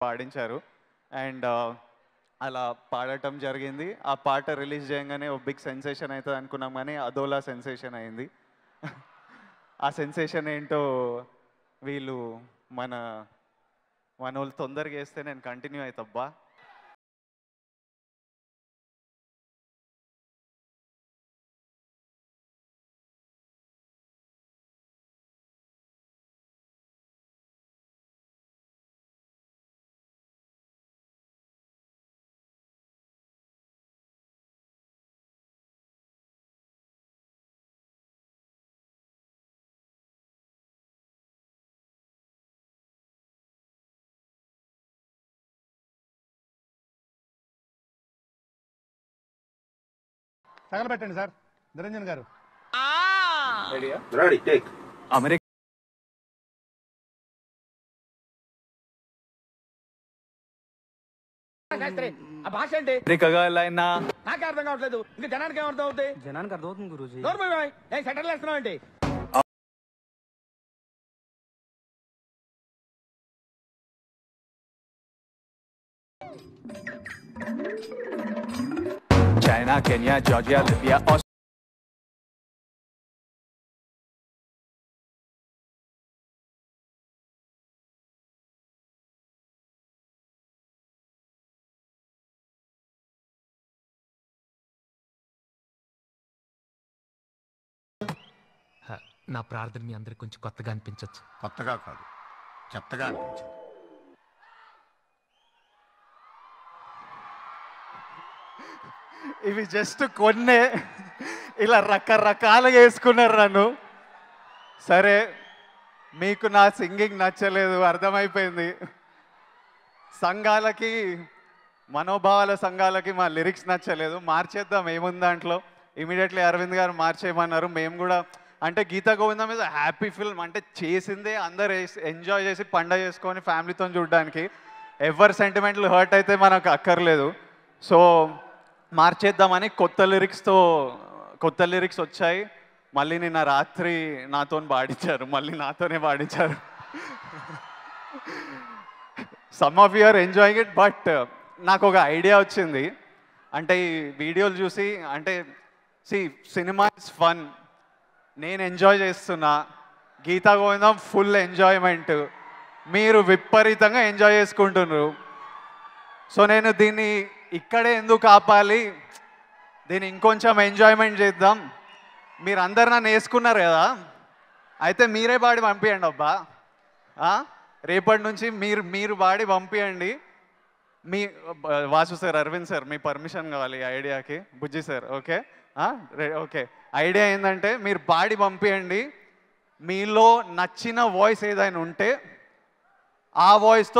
పాడించారు. And అలా పాడటం జరిగింది. ఆ పాట రిలీజ్ చేయగానే ఒక బిగ్ సెన్సేషన్ అవుతుంది అనుకున్నాం, కానీ అదోలా సెన్సేషన్ అయింది. ఆ సెన్సేషన్ ఏంటో వీళ్ళు మనోళ్ళు తొందరగా వేస్తే నేను కంటిన్యూ అవుతాబ్బా. తగలబెట్టండి సార్ నిరంజన్ గారు. అమెరికా నాకే అర్థం కావట్లేదు, ఇంకా జనానికి ఏమర్థం అవుతాయి? జనానికి అర్థమవుతుంది గురూజీ. సెంటర్ వేస్తున్నావు ఏంటి? చైనా, కెన్యా, జార్జియా, లిబియా, నా ప్రార్థన మీ అందరికి కొంచెం కొత్తగా అనిపించవచ్చు. కొత్తగా కాదు, చెత్తగా అనిపించింది. ఇవి జస్ట్ కొన్నే, ఇలా రకరకాలుగా వేసుకున్నారు నన్ను. సరే, మీకు నా సింగింగ్ నచ్చలేదు, అర్థమైపోయింది. సంఘాలకి, మనోభావాల సంఘాలకి మా లిరిక్స్ నచ్చలేదు, మార్చేద్దాం ఏముంది దాంట్లో. ఇమీడియట్లీ అరవింద్ గారు మార్చేయమన్నారు. మేము కూడా అంటే గీతా గోవిందం మీద హ్యాపీ ఫిల్మ్, అంటే చేసిందే అందరు ఎంజాయ్ చేసి పండగ చేసుకొని ఫ్యామిలీతో చూడడానికి. ఎవరి సెంటిమెంట్లు హర్ట్ అయితే మనకు అక్కర్లేదు. సో మార్చేద్దామని కొత్త లిరిక్స్ వచ్చాయి. మళ్ళీ నిన్న రాత్రి నాతోనే పాడించారు. Some of you are enjoying it, but నాకు ఒక ఐడియా వచ్చింది. అంటే ఈ వీడియోలు చూసి, అంటే సినిమా ఇస్ ఫన్, నేను ఎంజాయ్ చేస్తున్నా, గీతా గోవిందం ఫుల్ ఎంజాయ్మెంట్, మీరు విపరీతంగా ఎంజాయ్ చేసుకుంటున్నారు. సో నేను దీన్ని ఇక్కడే ఎందుకు ఆపాలి, దీన్ని ఇంకొంచెం ఎంజాయ్మెంట్ చేద్దాం. మీరు అందరు నన్ను వేసుకున్నారు కదా, అయితే మీరే పాడి పంపించండి అబ్బా. రేపటి నుంచి మీరు పాడి పంపించండి. మీ వాసు సార్, అరవింద్ సార్, మీ పర్మిషన్ కావాలి ఈ ఐడియాకి. బుజ్జి సార్, ఓకే ఓకే. ఐడియా ఏంటంటే మీరు పాడి పంపించండి. మీలో నచ్చిన వాయిస్ ఏదైనా ఉంటే ఆ వాయిస్తో